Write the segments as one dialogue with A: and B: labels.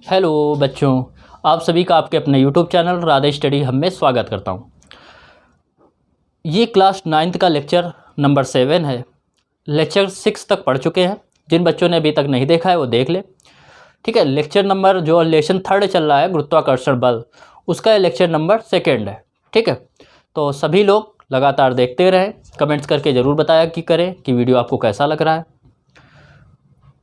A: Hello बच्चों, आप सभी का आपके अपने यूट्यूब चैनल राधे स्टडी हम में स्वागत करता हूं। ये क्लास 9th का लेक्चर नंबर 7 है। लेक्चर 6 तक पढ़ चुके हैं। जिन बच्चों ने अभी तक नहीं देखा है वो देख ले। ठीक है, लेक्चर नंबर जो लेसन 3 चल रहा है गुरुत्वाकर्षण बल, उसका लेक्चर नंबर 2 है। ठीक है, तो सभी लोग लगातार देखते रहें। कमेंट्स करके ज़रूर बताया कि करें कि वीडियो आपको कैसा लग रहा है।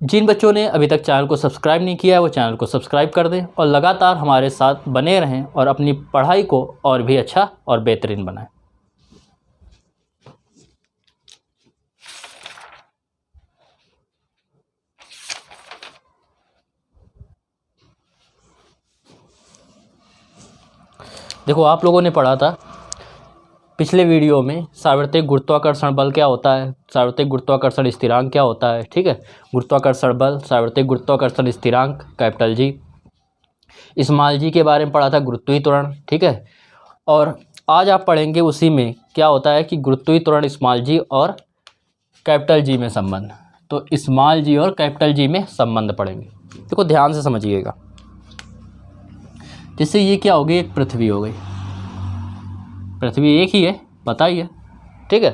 A: जिन बच्चों ने अभी तक चैनल को सब्सक्राइब नहीं किया है वो चैनल को सब्सक्राइब कर दें और लगातार हमारे साथ बने रहें और अपनी पढ़ाई को और भी अच्छा और बेहतरीन बनाएं। देखो, आप लोगों ने पढ़ा था पिछले वीडियो में सार्वत्रिक गुरुत्वाकर्षण बल क्या होता है, सार्वत्रिक गुरुत्वाकर्षण स्थिरांक क्या होता है। ठीक है, गुरुत्वाकर्षण बल, सार्वत्रिक गुरुत्वाकर्षण स्थिरांक कैपिटल जी, स्मॉल जी के बारे में पढ़ा था, गुरुत्वीय त्वरण। ठीक है, और आज आप पढ़ेंगे उसी में क्या होता है कि गुरुत्वीय त्वरण स्मॉल जी और कैपिटल जी में संबंध। तो स्मॉल जी और कैपिटल जी में संबंध पढ़ेंगे। देखो ध्यान से समझिएगा। जैसे ये क्या हो गई, एक पृथ्वी हो गई। पृथ्वी एक ही है, पता ही है। ठीक है,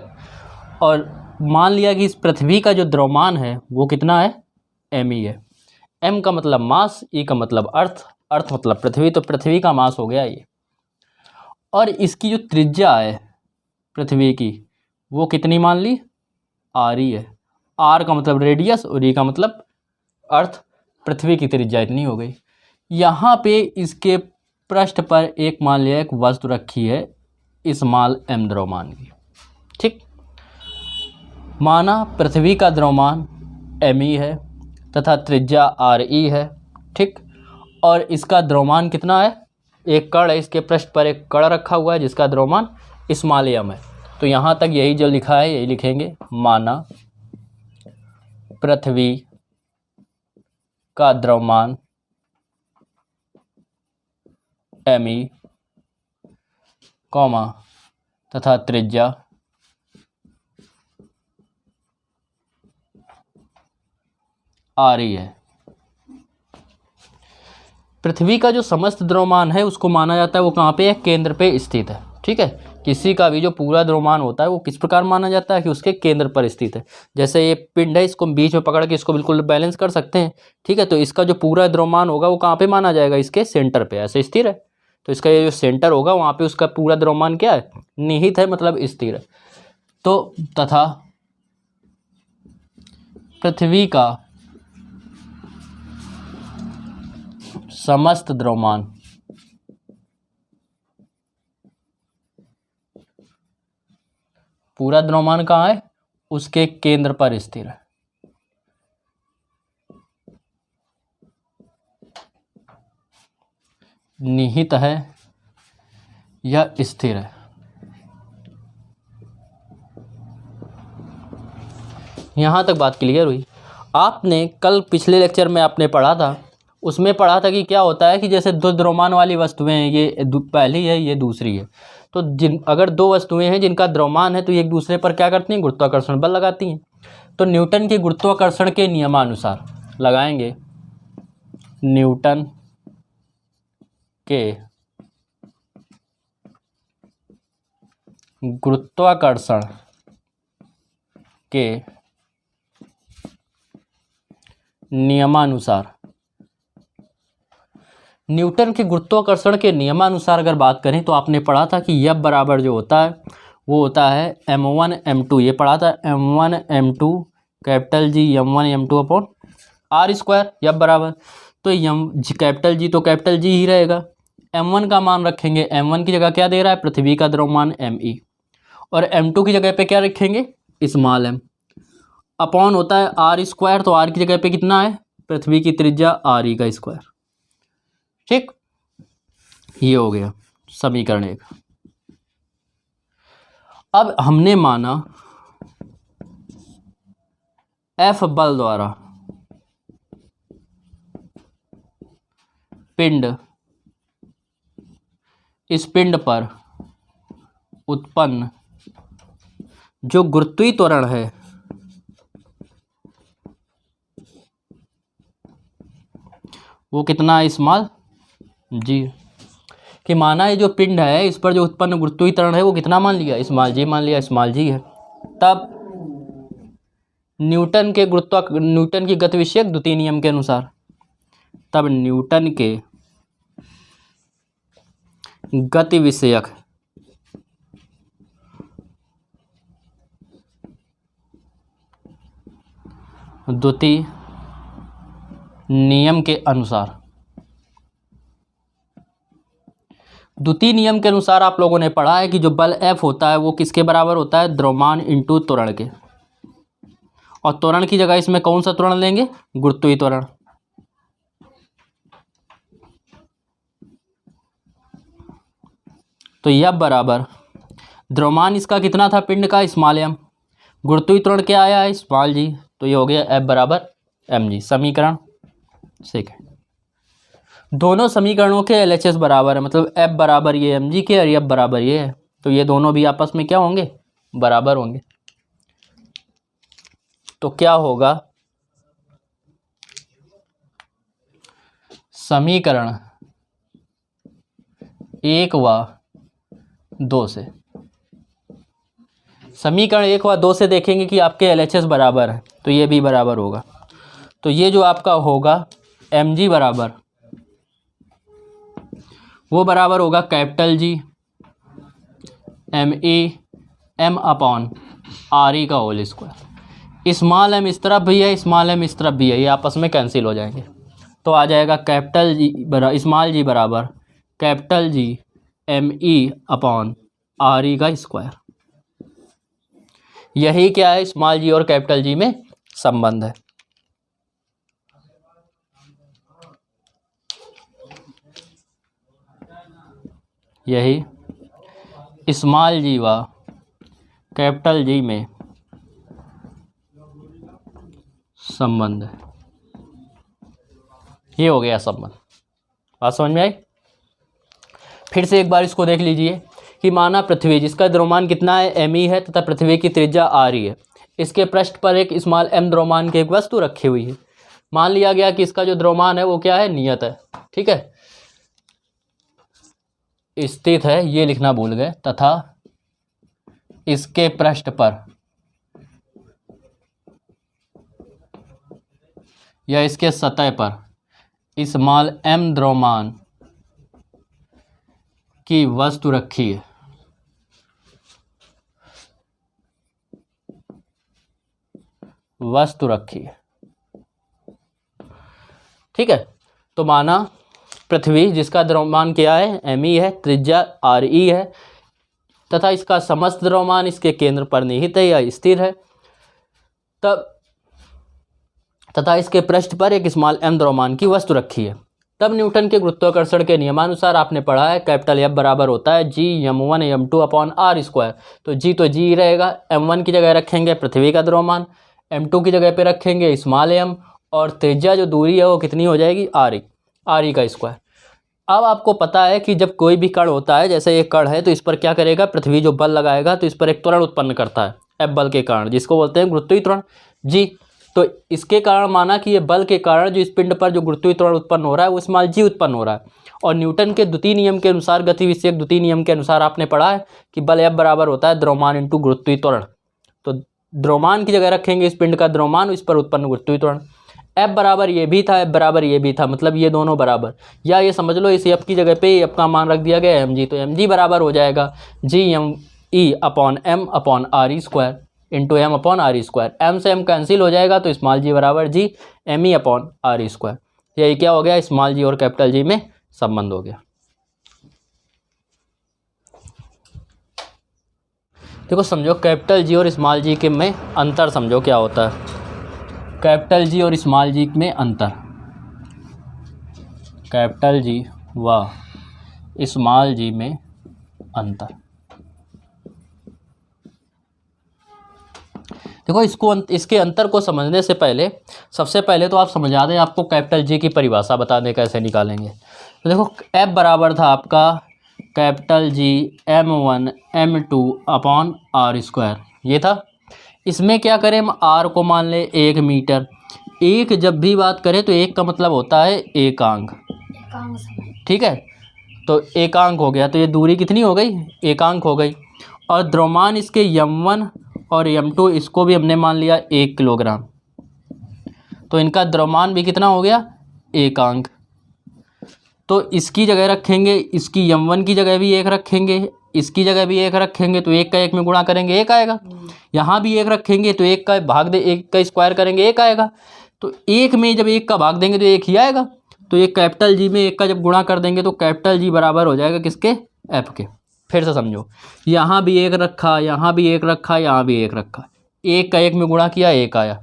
A: और मान लिया कि इस पृथ्वी का जो द्रव्यमान है वो कितना है, m ही है। m का मतलब मास, e का मतलब अर्थ, अर्थ मतलब पृथ्वी, तो पृथ्वी का मास हो गया ये। और इसकी जो त्रिज्या है पृथ्वी की वो कितनी मान ली, r ही है। r का मतलब रेडियस और e का मतलब अर्थ। पृथ्वी की त्रिज्या इतनी हो गई। यहाँ पे इसके पृष्ठ पर एक मान लिया एक वस्तु रखी है स्मॉल m द्रव्यमान की। ठीक, माना पृथ्वी का द्रव्यमान m ही है तथा त्रिज्या r e है। ठीक, और इसका द्रव्यमान कितना है, एक कण है, इसके पृष्ठ पर एक कण रखा हुआ है जिसका द्रव्यमान स्मॉल m है। तो यहाँ तक यही जो लिखा है यही लिखेंगे, माना पृथ्वी का द्रव्यमान m e कॉमा तथा त्रिज्या r ही है। पृथ्वी का जो समस्त द्रव्यमान है उसको माना जाता है वो कहाँ पे है, केंद्र पे स्थित है। ठीक है, किसी का भी जो पूरा द्रव्यमान होता है वो किस प्रकार माना जाता है कि उसके केंद्र पर स्थित है। जैसे ये पिंड है, इसको बीच में पकड़ के इसको बिल्कुल बैलेंस कर सकते हैं। ठीक है, तो इसका जो पूरा द्रव्यमान होगा वो कहाँ पे माना जाएगा, इसके सेंटर पे, ऐसे स्थिर है। तो इसका ये जो सेंटर होगा वहाँ पे उसका पूरा द्रव्यमान क्या है, निहित है, मतलब स्थिर है। तो तथा पृथ्वी का समस्त द्रव्यमान पूरा द्रव्यमान कहाँ है, उसके केंद्र पर स्थिर है। निहित है या स्थिर है। यहाँ तक बात क्लियर हुई। आपने कल पिछले लेक्चर में आपने पढ़ा था, उसमें पढ़ा था कि क्या होता है कि जैसे दो द्रव्यमान वाली वस्तुएं हैं, ये पहली है ये दूसरी है। तो अगर दो वस्तुएं हैं जिनका द्रव्यमान है तो ये एक दूसरे पर क्या करती हैं, गुरुत्वाकर्षण बल लगाती हैं। तो न्यूटन के गुरुत्वाकर्षण के नियमानुसार लगाएंगे, न्यूटन के गुरुत्वाकर्षण के नियमानुसार, न्यूटन के गुरुत्वाकर्षण के नियमानुसार अगर बात करें तो आपने पढ़ा था कि F बराबर जो होता है वो होता है m1 m2, ये पढ़ा था m1 m2 capital G m1 m2 upon r square. F बराबर तो कैपिटल G तो कैपिटल G ही रहेगा। m1 का मान रखेंगे, m1 की जगह क्या दे रहा है, पृथ्वी का द्रव्यमान me, और m2 की जगह पे क्या रखेंगे, स्मॉल m, अपॉन होता है r स्क्वायर। तो r की जगह पे कितना है, पृथ्वी की त्रिज्या r e का स्क्वायर। ठीक, ये हो गया समीकरण 1। अब हमने माना F बल द्वारा पिंड इस पिंड पर उत्पन्न जो गुरुत्वीय त्वरण है वो कितना है स्मॉल जी, कि माना ये जो पिंड है इस पर जो उत्पन्न गुरुत्वीय त्वरण है वो कितना मान लिया, स्मॉल जी मान लिया, स्मॉल जी है। तब न्यूटन की गति विषयक द्वितीय नियम के अनुसार, तब न्यूटन के गति विषयक द्वितीय नियम के अनुसार, द्वितीय नियम के अनुसार आप लोगों ने पढ़ा है कि जो बल F होता है वो किसके बराबर होता है, द्रव्यमान इंटू त्वरण के। और त्वरण की जगह इसमें कौन सा त्वरण लेंगे, गुरुत्वीय त्वरण। तो यह बराबर द्रव्यमान इसका कितना था पिंड का, स्मॉल m, गुरुत्वीय त्वरण क्या आया है, स्मॉल जी, तो ये हो गया F बराबर mg। समीकरण सेकंड, दोनों समीकरणों के LHS बराबर है, मतलब F बराबर ये mg के और F बराबर ये है, तो ये दोनों भी आपस में क्या होंगे, बराबर होंगे। तो क्या होगा, समीकरण 1 व 2 से, समीकरण 1 व 2 से देखेंगे कि आपके LHS बराबर है, तो ये भी बराबर होगा। तो ये जो आपका होगा mg बराबर, वो बराबर होगा capital G m upon RE का होल स्क्वायर। स्मॉल m इस तरफ भी है, स्मॉल m इस तरफ भी है, ये आपस में कैंसिल हो जाएंगे। तो आ जाएगा कैपिटल जी बराबर स्मॉल जी बराबर capital G ME upon RE का स्क्वायर। यही क्या है, स्मॉल जी और कैपिटल जी में संबंध है। यही स्मॉल जी व कैपिटल जी में संबंध है। ये हो गया संबंध, बात समझ में आई। फिर से एक बार इसको देख लीजिए कि माना पृथ्वी जिसका द्रव्यमान कितना है, me है, तथा पृथ्वी की त्रिज्या RE है। इसके पृष्ठ पर एक स्मॉल m द्रव्यमान की एक वस्तु रखी हुई है। मान लिया गया कि इसका जो द्रव्यमान है वो क्या है, नियत है, ठीक है, स्थित है, ये लिखना भूल गए, तथा इसके पृष्ठ पर या इसके सतह पर स्मॉल m द्रव्यमान की वस्तु रखी है। वस्तु रखी है, ठीक है। तो माना पृथ्वी जिसका द्रव्यमान क्या है, me है, त्रिज्या RE है, तथा इसका समस्त द्रव्यमान इसके केंद्र पर निहित है या स्थिर है, तब तथा इसके पृष्ठ पर एक स्मॉल m द्रव्यमान की वस्तु रखी है। तब न्यूटन के गुरुत्वाकर्षण के नियमानुसार आपने पढ़ा है कैपिटल F बराबर होता है g m1 m2 upon r square. तो g तो g रहेगा, m1 की जगह रखेंगे पृथ्वी का द्रव्यमान, m2 की जगह पे रखेंगे स्मॉल m, और त्रिज्या जो दूरी है वो कितनी हो जाएगी, RE का स्क्वायर। अब आपको पता है कि जब कोई भी कण होता है, जैसे एक कण है, तो इस पर क्या करेगा, पृथ्वी जो बल लगाएगा तो इस पर एक त्वरण उत्पन्न करता है F बल के कारण, जिसको बोलते हैं गुरुत्वीय त्वरण g। तो इसके कारण माना कि ये बल के कारण जो इस पिंड पर जो गुरुत्वीय त्वरण उत्पन्न हो रहा है वो स्मॉल g उत्पन्न हो रहा है। और न्यूटन के द्वितीय नियम के अनुसार, गति विषयक द्वितीय नियम के अनुसार आपने पढ़ा है कि बल F बराबर होता है द्रव्यमान इंटू गुरुत्वीय त्वरण। तो द्रव्यमान की जगह रखेंगे इस पिंड का द्रव्यमान, इस पर उत्पन्न गुरुत्वीय त्वरण। F बराबर ये भी था, F बराबर ये भी था, मतलब ये दोनों बराबर, या ये समझ लो इस F की जगह पे F का मान रख दिया गया mg, तो mg बराबर हो जाएगा g upon m upon RE square into m upon RE square. m से m कैंसिल हो जाएगा, तो स्मॉल g बराबर g me upon RE square. यही क्या हो गया, स्मॉल g और कैपिटल g में संबंध हो गया। देखो समझो कैपिटल जी और स्मॉल जी के में अंतर समझो क्या होता है। कैपिटल जी और स्मॉल जी में अंतर, कैपिटल जी व स्मॉल जी में अंतर। देखो इसके अंतर को समझने से पहले सबसे पहले तो आप समझा दें, आपको कैपिटल जी की परिभाषा बता दें कैसे निकालेंगे। तो देखो F बराबर था आपका capital G m1 m2 upon R square, ये था। इसमें क्या करें हम, R को मान ले 1 मीटर, एक जब भी बात करें तो एक का मतलब होता है एकांक, ठीक है। तो एकांक हो गया, तो ये दूरी कितनी हो गई, एकांक हो गई। और द्रव्यमान इसके m1 और m2 इसको भी हमने मान लिया 1 किलोग्राम, तो इनका द्रव्यमान भी कितना हो गया, एकांक। तो इसकी जगह रखेंगे, इसकी m1 की जगह भी 1 रखेंगे, इसकी जगह भी 1 रखेंगे, तो 1 का 1 में गुणा करेंगे 1 आएगा। यहाँ भी 1 रखेंगे तो 1 का भाग दे, 1 का स्क्वायर करेंगे 1 आएगा। तो 1 में जब 1 का भाग देंगे तो 1 ही आएगा। तो ये कैपिटल जी में 1 का जब गुणा कर देंगे तो कैपिटल जी बराबर हो जाएगा किसके, एफ के। फिर से समझो, यहाँ भी 1 रखा, यहाँ भी 1 रखा, यहाँ भी 1 रखा, 1 का 1 में गुणा किया 1 आया,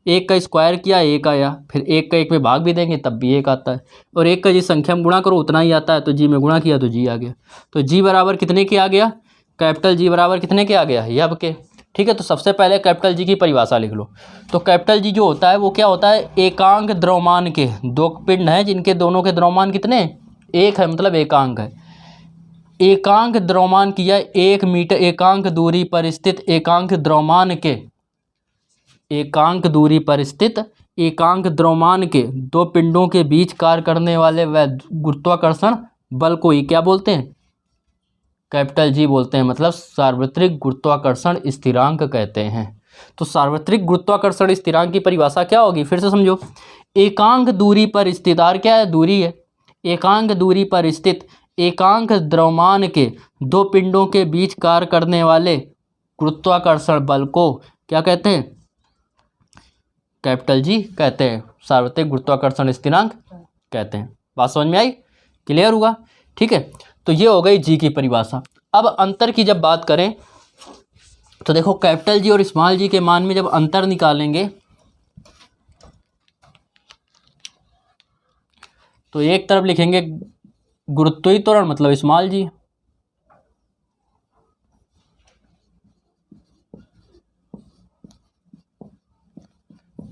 A: 1 का स्क्वायर किया 1 आया, फिर 1 का 1 में भाग भी देंगे तब भी 1 आता है, और 1 का जिस संख्या में गुणा करो उतना ही आता है, तो जी में गुणा किया तो जी आ गया। तो जी बराबर कितने के आ गया, कैपिटल जी बराबर कितने के आ गया, यब के, ठीक है। तो सबसे पहले कैपिटल जी की परिभाषा लिख लो। तो कैपिटल जी जो होता है वो क्या होता है, एकांक द्रव्यमान के दो पिंड हैं जिनके दोनों के द्रव्यमान कितने, 1 है, मतलब एकांक है। एकांक द्रव्यमान किया 1 मीटर एकांक दूरी पर स्थित एकांक द्रव्यमान के, एकांक दूरी पर स्थित एकांक द्रव्यमान के दो पिंडों के बीच कार्य करने वाले वह गुरुत्वाकर्षण बल को ही क्या बोलते हैं, कैपिटल जी बोलते हैं, मतलब सार्वत्रिक गुरुत्वाकर्षण स्थिरांक कहते हैं। तो सार्वत्रिक गुरुत्वाकर्षण स्थिरांक की परिभाषा क्या होगी, फिर से समझो। एकांक दूरी पर स्थित, आर क्या है, दूरी है, एकांक दूरी पर स्थित एकांक द्रव्यमान के दो पिंडों के बीच कार्य करने वाले गुरुत्वाकर्षण बल को क्या कहते हैं, कैपिटल जी कहते हैं, सार्वत्रिक गुरुत्वाकर्षण स्थिरांक कहते हैं। बात समझ में आई, क्लियर हुआ, ठीक है। तो ये हो गई जी की परिभाषा। अब अंतर की जब बात करें तो देखो कैपिटल जी और स्मॉल जी के मान में जब अंतर निकालेंगे तो एक तरफ लिखेंगे गुरुत्वीय त्वरण मतलब स्मॉल जी,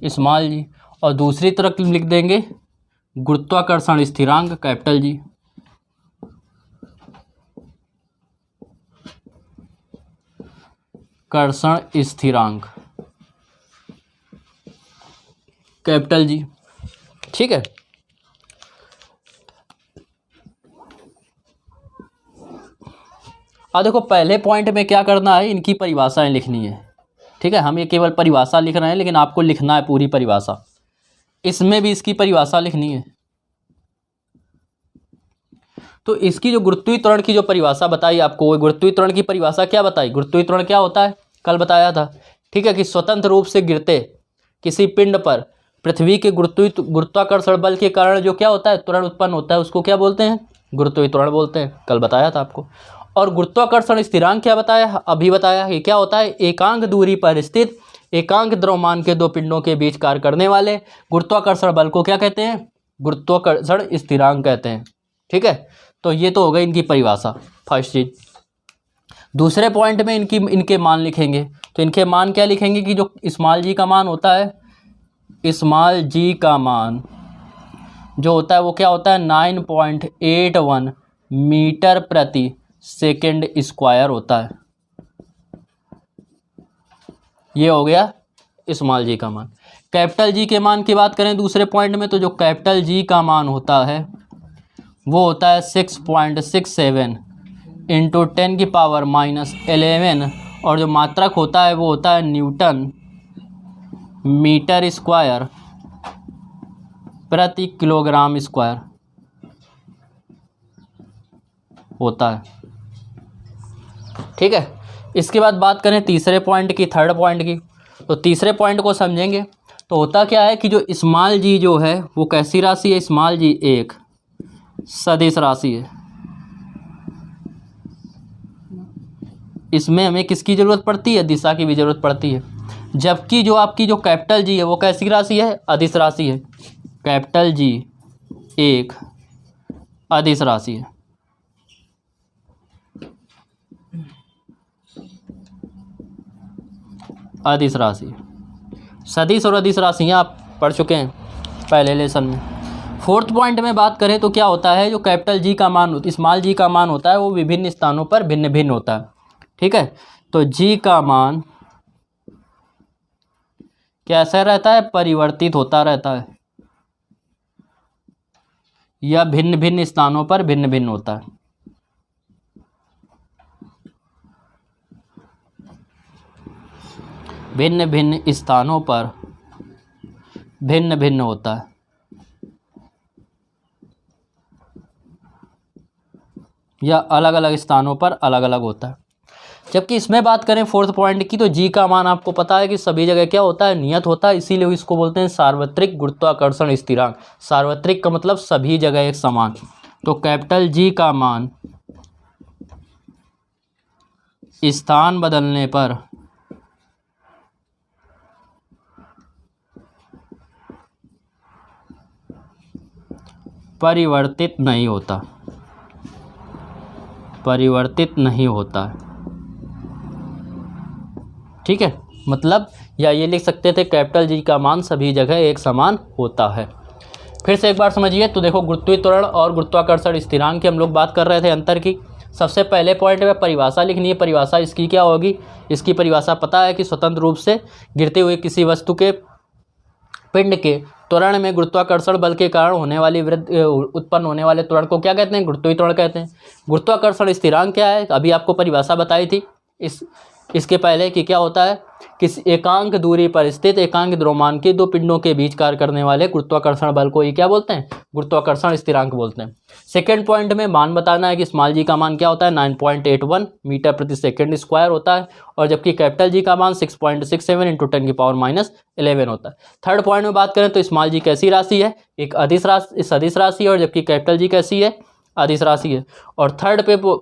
A: स्मॉल जी, और दूसरी तरफ लिख देंगे गुरुत्वाकर्षण स्थिरांक कैपिटल जी। कर्षण स्थिरांक कैपिटल जी, ठीक है। अब देखो पहले पॉइंट में क्या करना है, इनकी परिभाषाएं लिखनी है, ठीक है। हम ये केवल परिभाषा लिख रहे हैं लेकिन आपको लिखना है पूरी परिभाषा, इसमें भी इसकी परिभाषा लिखनी है। तो इसकी जो गुरुत्वीय त्वरण की जो परिभाषा बताई आपको, वो गुरुत्वीय त्वरण की परिभाषा क्या बताई, गुरुत्वीय त्वरण क्या होता है कल बताया था, ठीक है, कि स्वतंत्र रूप से गिरते किसी पिंड पर पृथ्वी के गुरुत्वाकर्षण बल के कारण जो क्या होता है, त्वरण उत्पन्न होता है, उसको क्या बोलते हैं, गुरुत्वीय त्वरण बोलते हैं, कल बताया था आपको। और गुरुत्वाकर्षण स्थिरांक क्या बताया, अभी बताया, ये क्या होता है, एकांक दूरी पर स्थित एकांक द्रव्यमान के दो पिंडों के बीच कार्य करने वाले गुरुत्वाकर्षण बल को क्या कहते हैं, गुरुत्वाकर्षण स्थिरांक कहते हैं, ठीक है। तो ये तो हो गई इनकी परिभाषा फर्स्ट चीज। दूसरे पॉइंट में इनके मान लिखेंगे, तो इनके मान क्या लिखेंगे कि जो स्मॉल जी का मान होता है, स्मॉल जी का मान जो होता है वो क्या होता है, 9.81 मीटर प्रति सेकेंड स्क्वायर होता है। ये हो गया स्मॉल जी का मान। कैपिटल जी के मान की बात करें दूसरे पॉइंट में, तो जो कैपिटल जी का मान होता है वो होता है 6.67 इंटू 10⁻⁻11, और जो मात्रक होता है वो होता है न्यूटन मीटर स्क्वायर प्रति किलोग्राम स्क्वायर होता है, ठीक है। इसके बाद बात करें तीसरे पॉइंट की, थर्ड पॉइंट की, तो तीसरे पॉइंट को समझेंगे तो होता क्या है कि जो स्मॉल जी जो है वो कैसी राशि है, स्मॉल जी एक सदिश राशि है। इसमें हमें किसकी ज़रूरत पड़ती है, दिशा की भी ज़रूरत पड़ती है, जबकि जो आपकी जो कैपिटल जी है वो कैसी राशि है, अदिश राशि है। कैपिटल जी एक अदिश राशि है, अदिश राशि। सदिश और अदिश राशियाँ आप पढ़ चुके हैं पहले लेसन में। फोर्थ पॉइंट में बात करें तो क्या होता है, जो कैपिटल जी का मान स्मॉल जी का मान होता है वो विभिन्न स्थानों पर भिन्न भिन्न होता है, ठीक है। तो जी का मान कैसा रहता है, परिवर्तित होता रहता है, या भिन्न भिन्न स्थानों पर भिन्न भिन्न होता है। भिन्न भिन्न स्थानों पर भिन्न भिन्न होता है, या अलग अलग स्थानों पर अलग अलग होता है। जबकि इसमें बात करें फोर्थ पॉइंट की, तो जी का मान आपको पता है कि सभी जगह क्या होता है, नियत होता है, इसीलिए इसको बोलते हैं सार्वत्रिक गुरुत्वाकर्षण स्थिरांक। सार्वत्रिक का मतलब सभी जगह एक समान। तो कैपिटल जी का मान स्थान बदलने पर परिवर्तित नहीं होता, परिवर्तित नहीं होता है। ठीक है, मतलब या ये लिख सकते थे कैपिटल जी का मान सभी जगह एक समान होता है। फिर से एक बार समझिए, तो देखो गुरुत्वीय त्वरण और गुरुत्वाकर्षण स्थिरांक की हम लोग बात कर रहे थे अंतर की। सबसे पहले पॉइंट में परिभाषा लिखनी है। परिभाषा इसकी क्या होगी, इसकी परिभाषा पता है कि स्वतंत्र रूप से गिरते हुए किसी वस्तु के पिंड के त्वरण में गुरुत्वाकर्षण बल के कारण होने वाली वृद्धि, उत्पन्न होने वाले त्वरण को क्या कहते हैं, गुरुत्वीय त्वरण कहते हैं। गुरुत्वाकर्षण स्थिरांक क्या है, अभी आपको परिभाषा बताई थी इसके पहले कि क्या होता है, किसी एकांक दूरी पर स्थित एकांक द्रव्यमान के दो पिंडों के बीच कार्य करने वाले गुरुत्वाकर्षण बल को ये क्या बोलते हैं, गुरुत्वाकर्षण स्थिरांक बोलते हैं। सेकंड पॉइंट में मान बताना है कि स्मॉल जी का मान क्या होता है, 9.81 मीटर प्रति सेकंड स्क्वायर होता है, और जबकि कैपिटल जी का मान 6.67 इंटू 10⁻11 होता है। थर्ड पॉइंट में बात करें तो स्मॉल जी कैसी राशि है, एक सदिश राशि है, और जबकि कैपिटल जी कैसी है, अदिश राशि है। और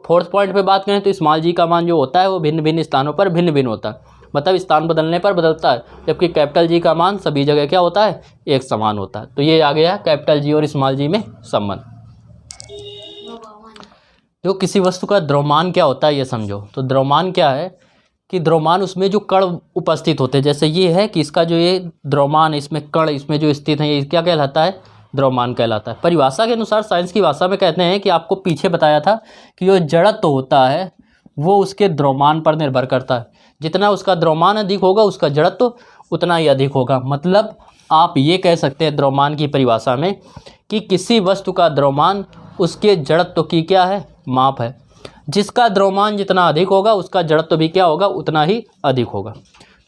A: फोर्थ पॉइंट पे बात करें तो स्मॉल जी का मान जो होता है वो भिन्न भिन्न स्थानों पर भिन्न भिन्न होता है, मतलब स्थान बदलने पर बदलता है, जबकि कैपिटल जी का मान सभी जगह क्या होता है, एक समान होता है। तो ये आ गया कैपिटल जी और स्मॉल जी में संबंध। जो किसी वस्तु का द्रव्यमान क्या होता है ये समझो। तो द्रव्यमान क्या है कि द्रव्यमान उसमें जो कण उपस्थित होते हैं, जैसे ये है कि इसका जो ये द्रव्यमान है, इसमें कण इसमें जो स्थित है, ये क्या कहलाता है, द्रव्यमान कहलाता है। परिभाषा के अनुसार साइंस की भाषा में कहते हैं कि आपको पीछे बताया था कि जो जड़त्व होता है वो उसके द्रव्यमान पर निर्भर करता है। जितना उसका द्रव्यमान अधिक होगा उसका जड़त्व उतना ही अधिक होगा। मतलब आप ये कह सकते हैं द्रव्यमान की परिभाषा में कि किसी वस्तु का द्रव्यमान उसके जड़त्व की क्या है, माप है। जिसका द्रव्यमान जितना अधिक होगा उसका जड़त्व भी क्या होगा, उतना ही अधिक होगा।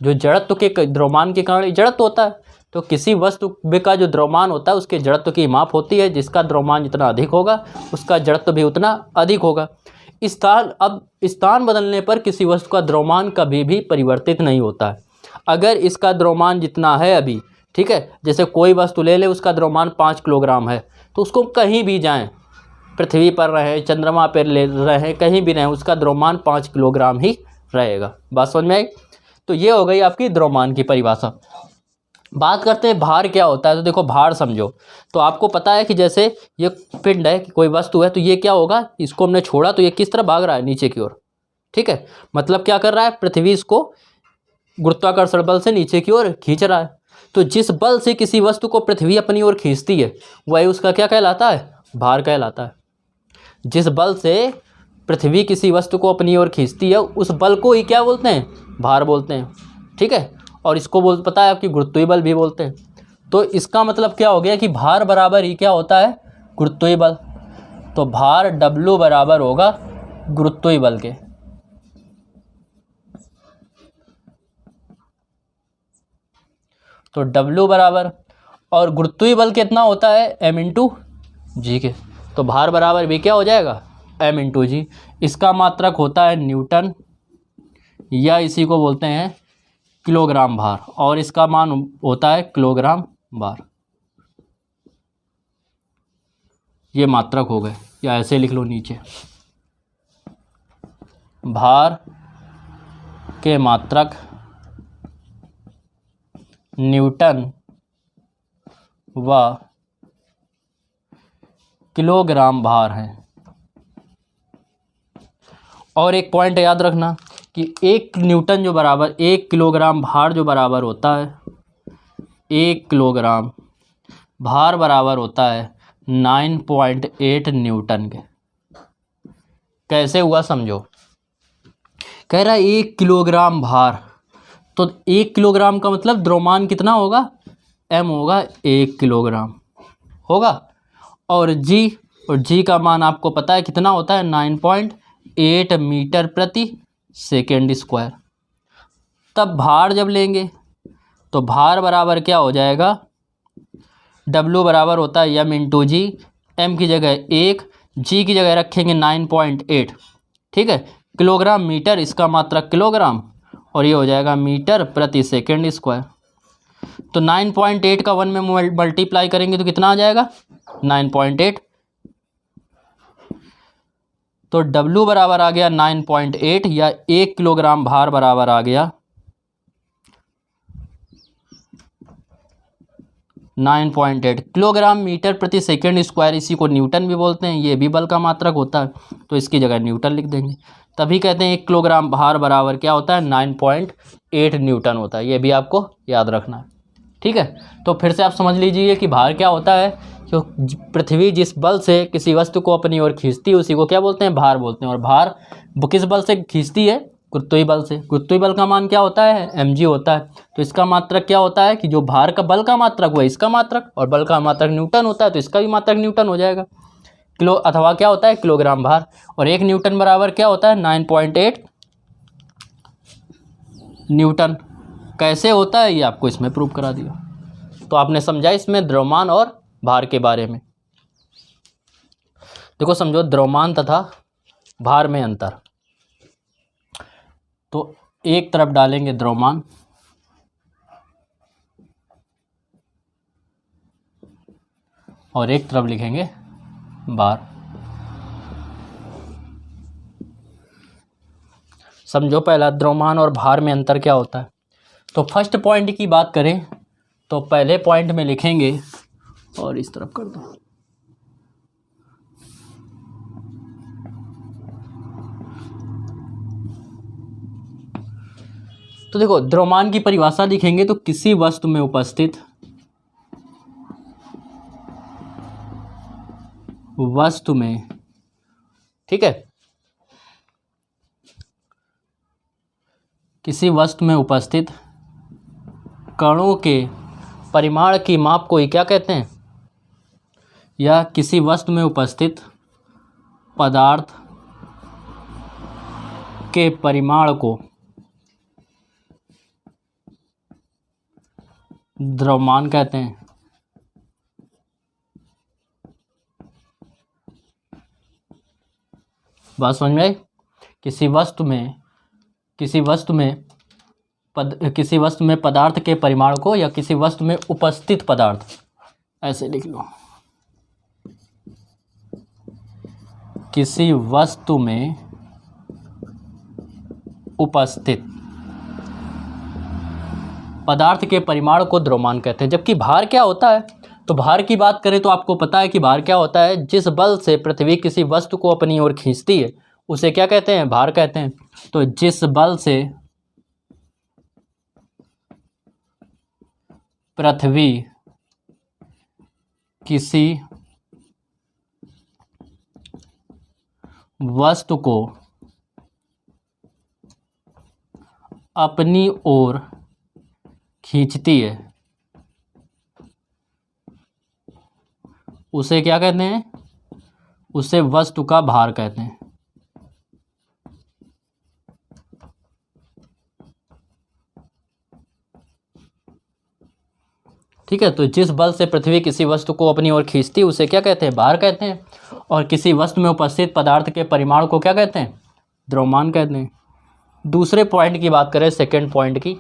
A: जो जड़त्व के द्रव्यमान के कारण जड़त्व होता है, तो किसी वस्तु का जो द्रव्यमान होता है उसके जड़त्व की माप होती है। जिसका द्रव्यमान जितना अधिक होगा उसका जड़त्व भी उतना अधिक होगा। स्थान बदलने पर किसी वस्तु का द्रव्यमान कभी भी परिवर्तित नहीं होता है। अगर इसका द्रव्यमान जितना है अभी, ठीक है, जैसे कोई वस्तु ले ले, उसका द्रव्यमान 5 किलोग्राम है, तो उसको कहीं भी जाएं, पृथ्वी पर रहे, चंद्रमा पर ले रहे, कहीं भी रहें, उसका द्रव्यमान 5 किलोग्राम ही रहेगा। बात समझ में आई। तो ये हो गई आपकी द्रव्यमान की परिभाषा। बात करते हैं भार क्या होता है। तो देखो भार समझो, तो आपको पता है कि जैसे ये पिंड है, कोई वस्तु है, तो ये क्या होगा, इसको हमने छोड़ा तो ये किस तरह भाग रहा है, नीचे की ओर। ठीक है, मतलब क्या कर रहा है, पृथ्वी इसको गुरुत्वाकर्षण बल से नीचे की ओर खींच रहा है। तो जिस बल से किसी वस्तु को पृथ्वी अपनी ओर खींचती है वही उसका क्या कहलाता है, भार कहलाता है। जिस बल से पृथ्वी किसी वस्तु को अपनी ओर खींचती है उस बल को ही क्या बोलते हैं, भार बोलते हैं। ठीक है, और इसको पता है आपकी गुरुत्वीय बल भी बोलते हैं। तो इसका मतलब क्या हो गया कि भार बराबर ही क्या होता है, गुरुत्वीय बल। तो भार W बराबर होगा गुरुत्वीय बल के। तो W बराबर, और गुरुत्वीय बल कितना होता है, M इंटू जी के। तो भार बराबर भी क्या हो जाएगा, M इंटू जी। इसका मात्रक होता है न्यूटन, या इसी को बोलते हैं किलोग्राम भार, और इसका मान होता है किलोग्राम बार। ये मात्रक हो गए, या ऐसे लिख लो नीचे, भार के मात्रक न्यूटन व किलोग्राम भार है। और एक पॉइंट याद रखना कि 1 न्यूटन जो बराबर 1 किलोग्राम भार जो बराबर होता है, 1 किलोग्राम भार बराबर होता है 9.8 न्यूटन के। कैसे हुआ समझो, कह रहा है 1 किलोग्राम भार, तो 1 किलोग्राम का मतलब द्रव्यमान कितना होगा, m होगा 1 किलोग्राम होगा। और g का मान आपको पता है कितना होता है, 9.8 मीटर प्रति सेकेंड स्क्वायर। तब भार जब लेंगे तो भार बराबर क्या हो जाएगा, W बराबर होता है m इंटू जी, m की जगह 1, g की जगह रखेंगे 9.8, ठीक है, किलोग्राम मीटर, इसका मात्रक किलोग्राम, और ये हो जाएगा मीटर प्रति सेकेंड स्क्वायर। तो 9.8 का 1 में मल्टीप्लाई करेंगे तो कितना आ जाएगा, 9.8। तो W बराबर आ गया 9.8, या 1 किलोग्राम भार बराबर आ गया 9.8 किलोग्राम मीटर प्रति सेकेंड स्क्वायर। इसी को न्यूटन भी बोलते हैं, ये भी बल का मात्रक होता है, तो इसकी जगह न्यूटन लिख देंगे। तभी कहते हैं 1 किलोग्राम भार बराबर क्या होता है, 9.8 न्यूटन होता है। ये भी आपको याद रखना है, ठीक है। तो फिर से आप समझ लीजिए कि भार क्या होता है, जो पृथ्वी जिस बल से किसी वस्तु को अपनी ओर खींचती है उसी को क्या बोलते हैं, भार बोलते हैं। और भार किस बल से खींचती है, गुरुत्वीय बल से। गुरुत्वीय बल का मान क्या होता है, mg होता है। तो इसका मात्रक क्या होता है कि जो भार का बल का मात्रक हुआ इसका मात्रक, और बल का मात्रक न्यूटन होता है तो इसका भी मात्रक न्यूटन हो जाएगा, किलो, अथवा क्या होता है किलोग्राम भार। और 1 न्यूटन बराबर क्या होता है, 9.8 न्यूटन। कैसे होता है ये आपको इसमें प्रूव करा दिया। तो आपने समझा इसमें द्रव्यमान और भार के बारे में। देखो समझो द्रव्यमान तथा भार में अंतर। तो एक तरफ डालेंगे द्रव्यमान और एक तरफ लिखेंगे भार। समझो पहला द्रव्यमान और भार में अंतर क्या होता है। तो फर्स्ट पॉइंट की बात करें तो पहले पॉइंट में लिखेंगे, और इस तरफ कर दो, तो देखो द्रव्यमान की परिभाषा लिखेंगे तो किसी वस्तु में उपस्थित वस्तु में, ठीक है, किसी वस्तु में उपस्थित कणों के परिमाण की माप को ही क्या कहते हैं, या किसी वस्तु में उपस्थित पदार्थ के परिमाण को द्रव्यमान कहते हैं। बात समझ में आई। किसी वस्तु में पदार्थ के परिमाण को, या किसी वस्तु में उपस्थित पदार्थ, ऐसे लिख लो, किसी वस्तु में उपस्थित पदार्थ के परिमाण को द्रव्यमान कहते हैं। जबकि भार क्या होता है, तो भार की बात करें तो आपको पता है कि भार क्या होता है, जिस बल से पृथ्वी किसी वस्तु को अपनी ओर खींचती है उसे क्या कहते हैं, भार कहते हैं। तो जिस बल से पृथ्वी किसी वस्तु को अपनी ओर खींचती है उसे क्या कहते हैं, उसे वस्तु का भार कहते हैं। ठीक है, तो जिस बल से पृथ्वी किसी वस्तु को अपनी ओर खींचती है उसे क्या कहते हैं, भार कहते हैं। और किसी वस्तु में उपस्थित पदार्थ के परिमाण को क्या कहते हैं, द्रव्यमान कहते हैं। दूसरे पॉइंट की बात करें, सेकंड पॉइंट की,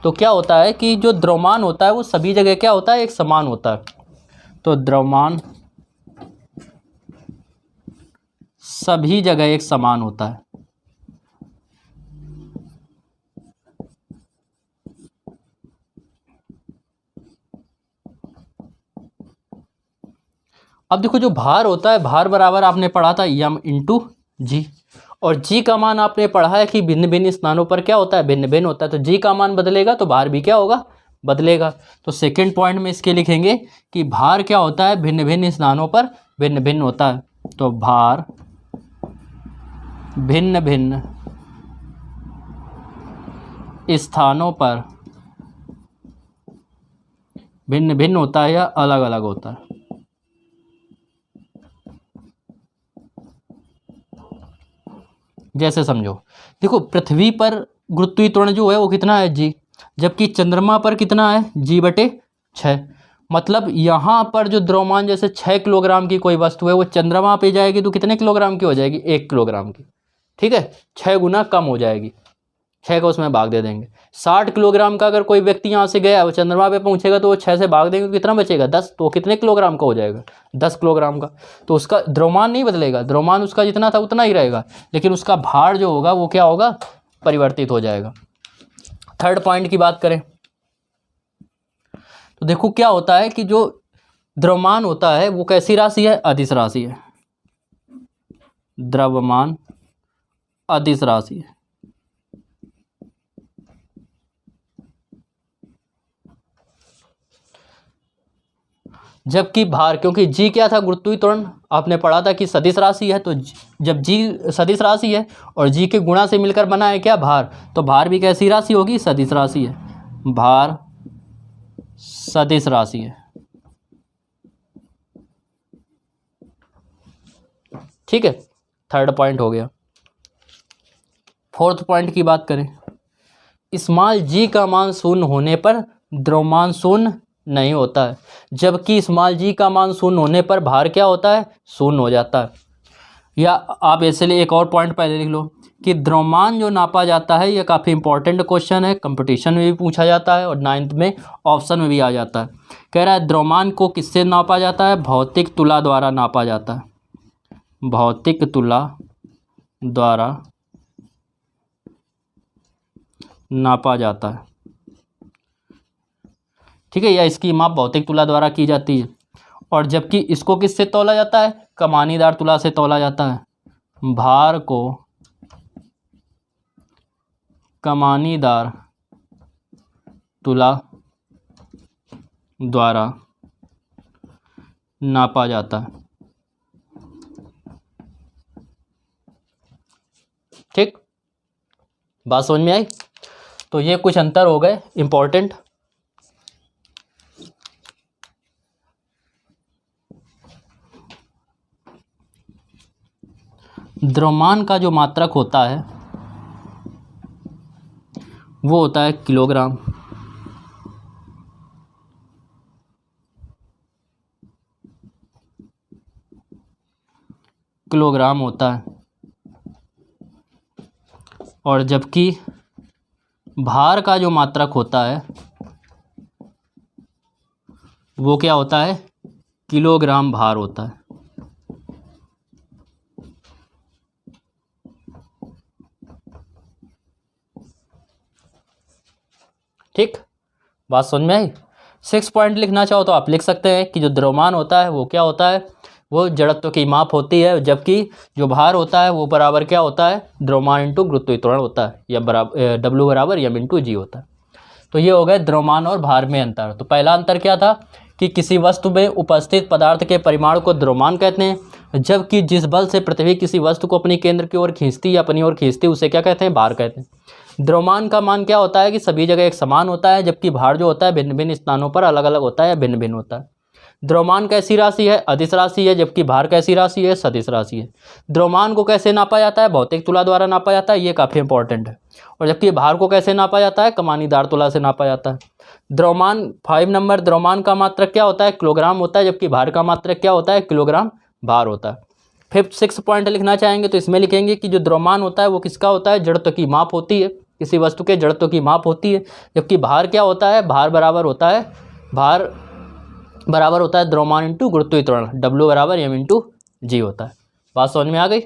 A: तो क्या होता है कि जो द्रव्यमान होता है वो सभी जगह क्या होता है, एक समान होता है। तो द्रव्यमान सभी जगह एक समान होता है। अब देखो जो भार होता है, भार बराबर आपने पढ़ा था m इंटू जी, और g का मान आपने पढ़ा है कि भिन्न भिन्न स्थानों पर क्या होता है, भिन्न भिन्न होता है। तो g का मान बदलेगा तो भार भी क्या होगा, बदलेगा। तो सेकंड पॉइंट में इसके लिखेंगे कि भार क्या होता है, भिन्न भिन्न स्थानों पर भिन्न भिन्न होता है। तो भार भिन्न भिन्न स्थानों पर भिन्न भिन्न होता है या अलग अलग होता है। जैसे समझो, देखो पृथ्वी पर गुरुत्वीय त्वरण जो है वो कितना है g, जबकि चंद्रमा पर कितना है g/6। मतलब यहाँ पर जो द्रव्यमान जैसे 6 किलोग्राम की कोई वस्तु है वो चंद्रमा पे जाएगी तो कितने किलोग्राम की हो जाएगी, 1 किलोग्राम की। ठीक है, 6 गुना कम हो जाएगी, 6 का उसमें भाग दे देंगे। 60 किलोग्राम का अगर कोई व्यक्ति यहाँ से गया वो चंद्रमा पे पहुँचेगा तो वो 6 से भाग देंगे तो कितना बचेगा, 10। तो कितने किलोग्राम का हो जाएगा, 10 किलोग्राम का। तो उसका द्रव्यमान नहीं बदलेगा, द्रव्यमान उसका जितना था उतना ही रहेगा, लेकिन उसका भार जो होगा वो क्या होगा, परिवर्तित हो जाएगा। थर्ड पॉइंट की बात करें तो देखो क्या होता है कि जो द्रव्यमान होता है वो कैसी राशि है, अदिश राशि है। द्रव्यमान अदिश राशि है। जबकि भार, क्योंकि g क्या था, गुरुत्वीय त्वरण आपने पढ़ा था कि सदिश राशि है, तो जब g सदिश राशि है और g के गुणा से मिलकर बना है क्या, भार, तो भार भी कैसी राशि होगी, सदिश राशि है। भार सदिश राशि है। ठीक है, थर्ड पॉइंट हो गया। फोर्थ पॉइंट की बात करें, स्मॉल g का मान शून्य होने पर द्रव्यमान शून्य नहीं होता है, जबकि स्मॉल g का मान शून्य होने पर भार क्या होता है, शून्य हो जाता है। या आप ऐसे लिए एक और पॉइंट पहले लिख लो कि द्रव्यमान जो नापा जाता है, ये काफ़ी इंपॉर्टेंट क्वेश्चन है, कंपटीशन में भी पूछा जाता है और 9th में ऑप्शन में भी आ जाता है। कह रहा है द्रव्यमान को किससे नापा जाता है, भौतिक तुला द्वारा नापा जाता है। भौतिक तुला द्वारा नापा जाता है। ठीक है, या इसकी माप भौतिक तुला द्वारा की जाती है। और जबकि इसको किससे तौला जाता है, कमानीदार तुला से तौला जाता है। भार को कमानीदार तुला द्वारा नापा जाता है। ठीक, बात समझ में आई। तो ये कुछ अंतर हो गए इंपॉर्टेंट। द्रव्यमान का जो मात्रक होता है वो होता है किलोग्राम। किलोग्राम होता है। और जबकि भार का जो मात्रक होता है वो क्या होता है, किलोग्राम भार होता है। ठीक, बात समझ में आई। 6 पॉइंट लिखना चाहो तो आप लिख सकते हैं कि जो द्रव्यमान होता है वो क्या होता है, वो जड़त्व की माप होती है, जबकि जो भार होता है वो बराबर क्या होता है, द्रव्यमान इंटू गुरुत्वीय त्वरण होता है, या बराबर W बराबर m इंटू जी होता है। तो ये हो गए द्रव्यमान और भार में अंतर। तो पहला अंतर क्या था कि किसी वस्तु में उपस्थित पदार्थ के परिमाण को द्रव्यमान कहते हैं, जबकि जिस बल से पृथ्वी किसी वस्तु को अपनी केंद्र की ओर खींचती या अपनी ओर खींचती उसे क्या कहते हैं, भार कहते हैं। द्रव्यमान का मान क्या होता है कि सभी जगह एक समान होता है, जबकि भार जो होता है भिन्न भिन्न स्थानों पर अलग अलग होता है या भिन्न भिन्न होता है। द्रव्यमान कैसी राशि है, अदिश राशि है, जबकि भार कैसी राशि है, सदिश राशि है। द्रव्यमान को कैसे नापा जाता है, भौतिक तुला द्वारा नापा जाता है, ये काफ़ी इंपॉर्टेंट है। और जबकि भार को कैसे नापा जाता है, कमानीदार तुला से नापा जाता है। द्रव्यमान 5 नंबर, द्रव्यमान का मात्रक क्या होता है, किलोग्राम होता है, जबकि भार का मात्रक क्या होता है, किलोग्राम भार होता है। 6 पॉइंट लिखना चाहेंगे तो इसमें लिखेंगे कि जो द्रव्यमान होता है वो किसका होता है, जड़त्व की माप होती है, किसी वस्तु के जड़त्व की माप होती है। जबकि भार क्या होता है, भार बराबर होता है द्रव्यमान इंटू गुरुत्वीय त्वरण, W बराबर m इंटू जी होता है। बात समझ में आ गई।